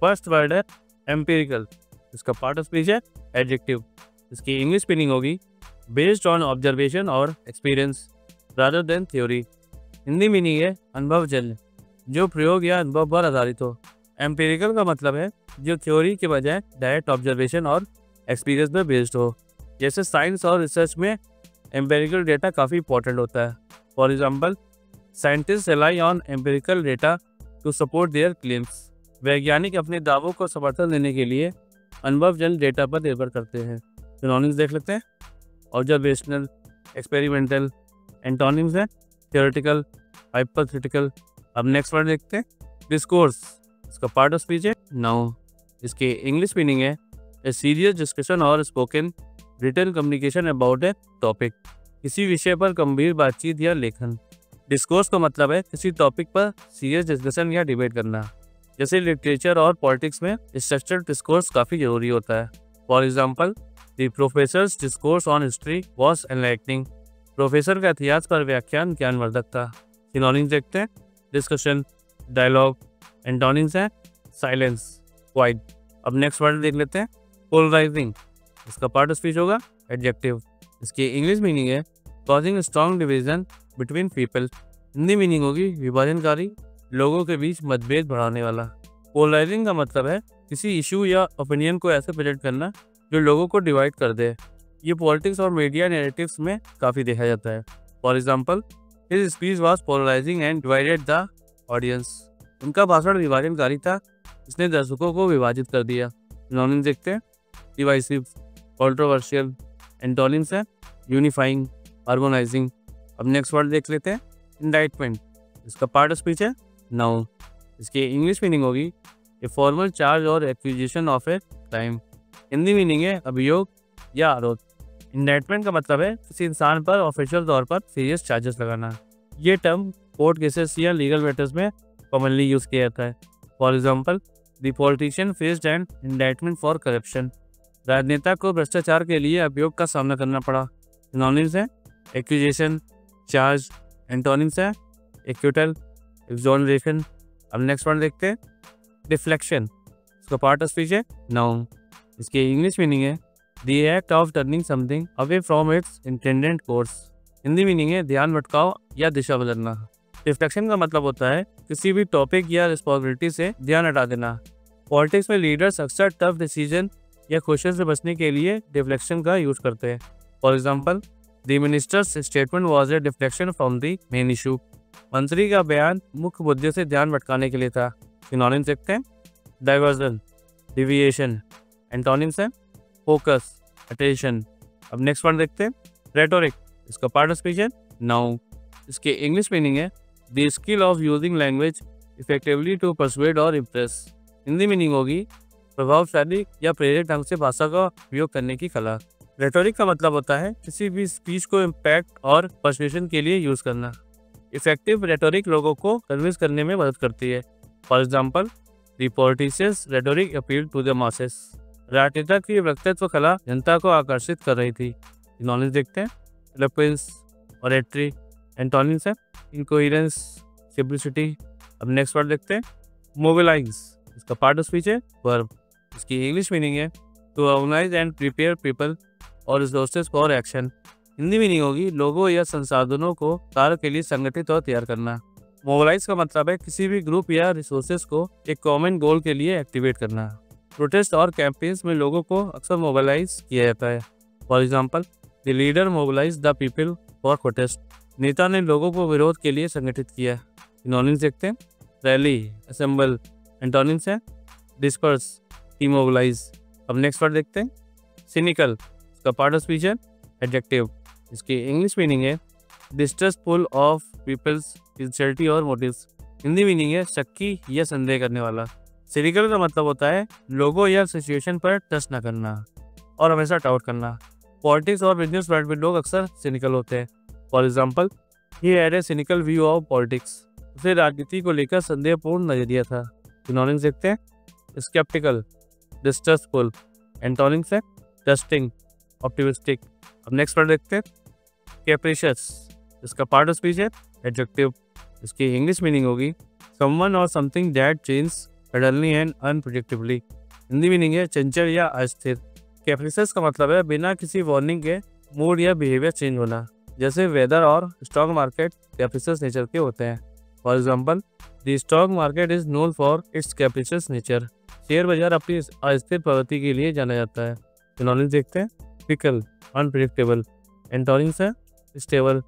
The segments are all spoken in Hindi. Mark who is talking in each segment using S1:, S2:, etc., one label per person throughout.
S1: फर्स्ट वर्ड है एम्पिरिकल, इसका पार्ट ऑफ स्पीच है एडजेक्टिव, इसकी इंग्लिश मीनिंग होगी बेस्ड ऑन ऑब्जर्वेशन और experience rather than theory. Hindi meaning है अनुभवजन्य, जो प्रयोग या अनुभव पर आधारित हो। एम्पिरिकल का मतलब है जो थ्योरी के बजाय डायरेक्ट ऑब्जर्वेशन और एक्सपीरियंस में बेस्ड हो। जैसे साइंस और रिसर्च में एम्पेरिकल डेटा काफ़ी इंपॉर्टेंट होता है। For example, scientist rely on empirical data to support their claims. वैज्ञानिक अपने दावों को समर्थन देने के लिए अनुभवजन्य डेटा पर निर्भर करते हैं। सिनोनिम्स देख लेते हैं। Observational, experimental. एंटोनिम्स हैं थियोरेटिकल, हाइपोथेटिकल। अब नेक्स्ट वर्ड देखते हैं डिस्कोर्स, इसका पार्ट ऑफ स्पीच है नाउन, इसके इंग्लिश मीनिंग है ए सीरियस डिस्कशन और spoken written communication about a topic. किसी विषय पर गंभीर बातचीत या लेखन। डिस्कोर्स का मतलब है किसी टॉपिक पर सीरियस डिस्कशन या डिबेट करना। जैसे लिटरेचर और पॉलिटिक्स में स्ट्रक्चर्ड डिस्कोर्स काफ़ी जरूरी होता है। For example, the professors discourse on history was enlightening. Professor का इतिहास पर व्याख्यान ज्ञानवर्धक था। सिनोनिम्स देखते हैं डिस्कशन, डायलॉग। एंटोनिम्स हैं साइलेंस, क्वाइट। अब नेक्स्ट वर्ड देख लेते हैं पोलराइजिंग, इसका पार्ट ऑफ स्पीच होगा एडजेक्टिव, इसकी इंग्लिश मीनिंग है causing strong division between people. Hindi meaning होगी विभाजनकारी, लोगों के बीच मतभेद बढ़ाने वाला। पोलराइजिंग का मतलब है किसी इशू या ओपिनियन को ऐसे प्रेजेंट करना जो लोगों को डिवाइड कर दे। ये पॉलिटिक्स और मीडिया नैरेटिव्स में काफ़ी देखा जाता है। For example, his speech was polarising and divided the audience. उनका भाषण विभाजनकारी था, इसने दर्शकों को विभाजित कर दिया। सिनोनिम्स देखते हैं डिवाइसिव, कंट्रोवर्शियल। एंटोनिम्स है यूनिफाइंग, हार्मोनाइजिंग। अब नेक्स्ट वर्ड देख लेते हैं इंडाइटमेंट, इसका पार्ट ऑफ स्पीच है नाउन, इसकी इंग्लिश मीनिंग होगी ए फॉर्मल चार्ज और acquisition of a crime. Hindi meaning है अभियोग या आरोप। इंडाइटमेंट का मतलब है किसी इंसान पर ऑफिशियल तौर पर सीरियस चार्जेस लगाना। ये टर्म कोर्ट केसेस या लीगल मैटर्स में कॉमनली यूज किया जाता है। For example, the politician faced an indictment for corruption. राजनेता को भ्रष्टाचार के लिए अभियोग का सामना करना पड़ा। सिनोनिम्स हैं एक्यूजेशन, चार्ज। एंटोनिम्स है एक्यूटल, एक्सोनरेशन। अब नेक्स्ट वर्ड देखते हैं डिफ्लेक्शन, इसका पार्ट ऑफ स्पीच है नाउन, इसकी इंग्लिश मीनिंग है the act of turning something away from its intended course. Hindi meaning है ध्यान भटकाव या दिशा बदलना। डिफ्लेक्शन का मतलब होता है किसी भी टॉपिक या रिस्पॉन्सिबिलिटी से ध्यान हटा देना। पॉलिटिक्स में लीडर्स अक्सर टफ डिसीजन या क्वेश्चन से बचने के लिए डिफ्लेक्शन का यूज करते हैं। For example, the ministers statement was a deflection from the main issue. मंत्री का बयान मुख्य मुद्दे से ध्यान भटकाने के लिए था। सिनोनिम्स देखते हैं डाइवर्जन, डिविएशन। एंटोनिम्स है फोकस, अटेंशन। अब नेक्स्ट वर्ड देखते हैं रेटोरिक, इसका पार्ट ऑफ स्पीच है नाउन, इसके इंग्लिश मीनिंग है the skill of using language effectively to persuade और इम्प्रेस। हिंदी मीनिंग होगी प्रभावशाली या प्रेरक ढंग से भाषा का उपयोग करने की कला। रेटोरिक का मतलब होता है किसी भी स्पीच को इम्पैक्ट और पर्सुएशन के लिए यूज करना। इफेक्टिव रेटोरिक लोगों को कन्विंस करने में मदद करती है। For example, the politicians rhetoric appeal to the masses. राजनेता की वक्तृत्व कला जनता को आकर्षित कर रही थी। सिनोनिम्स देखते हैं एलोक्वेंस, ऑरेटरी। एंटोनिम्स है इनकोहेरेंस, सिंप्लिसिटी। अब नेक्स्ट वर्ड देखते हैं मोबिलाइज, इसका पार्ट ऑफ स्पीच है वर्ब, इसकी इंग्लिश मीनिंग है to organise and prepare people और resources for action. Hindi meaning होगी लोगों या संसाधनों को कार्य के लिए संगठित और तैयार करना। मोबिलाइज का मतलब है किसी भी ग्रुप या रिसोर्सेज को एक कॉमन गोल के लिए एक्टिवेट करना। प्रोटेस्ट और कैंपेन्स में लोगों को अक्सर मोबिलाइज किया जाता है। For example, the leader mobilise the people for protest. नेता ने लोगों को विरोध के लिए संगठित किया। सिनोनिम्स देखते हैं रैली, असेंबल। एंटोनिम्स है डिस्पर्स, डिमोबिलाइज। अब नेक्स्ट वर्ड देखते हैं सिनिकल, इसका पार्ट ऑफ स्पीच है एडजेक्टिव, इसकी इंग्लिश मीनिंग है डिस्ट्रस्टफुल ऑफ पीपल्स सिंसियरिटी और मोटिव्स। हिंदी मीनिंग है शक्की या संदेह करने वाला। सिनिकल का मतलब होता है लोगों या सिचुएशन पर ट्रस्ट न करना और हमेशा डाउट करना। पॉलिटिक्स और बिजनेस वर्ल्ड में लोग अक्सर सिनिकल होते हैं। For example, he had a cynical view of politics. उसे राजनीति को लेकर संदेहपूर्ण नजरिया था। सिनोनिम्स देखते हैं स्केप्टिकल, डिस्ट्रस्टफुल। एंटोनिम्स है ट्रस्टिंग, ऑप्टिमिस्टिक। अब नेक्स्ट वर्ड देखते हैं कैप्रिशियस, इसका पार्ट ऑफ स्पीच है एडजेक्टिव, इसकी इंग्लिश मीनिंग होगी समवन और something that change suddenly and unpredictably. Hindi meaning है चंचल या अस्थिर। कैप्रिसियस का मतलब है बिना किसी वार्निंग के मूड या बिहेवियर चेंज होना। जैसे वेदर और स्टॉक मार्केट कैप्रिसियस नेचर के होते हैं। For example, the stock market is known for its capricious nature. Share बाजार अपनी अस्थिर प्रवृत्ति के लिए जाना जाता है। सिनोनिम्स देखते हैं। Fickle, unpredictable. एंटोनिम्स है स्टेबल,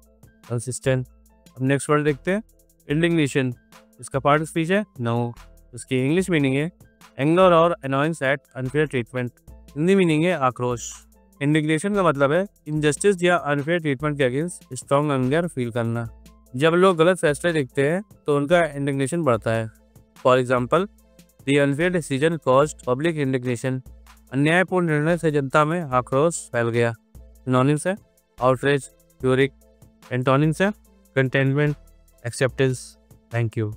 S1: कंसिस्टेंट। अब नेक्स्ट वर्ड देखते हैं। इंडिग्नेशन, इसका पार्ट स्पीच है नो। इसकी इंग्लिश मीनिंग है एंगर और annoyance at unfair treatment. Hindi meaning है आक्रोश। इंडिग्नेशन का मतलब है इनजस्टिस या अनफेयर ट्रीटमेंट के अगेंस्ट स्ट्रॉन्ग एंगर फील करना। जब लोग गलत फैसले देखते हैं तो उनका इंडिग्नेशन बढ़ता है। For example, the unfair decision caused public indignation. अन्यायपूर्ण निर्णय से जनता में आक्रोश फैल गया। सिनोनिम्स है आउटरेज, फ्यूरिक। एंटोनिम्स है कंटेनमेंट, एक्सेप्टेंस। Thank you.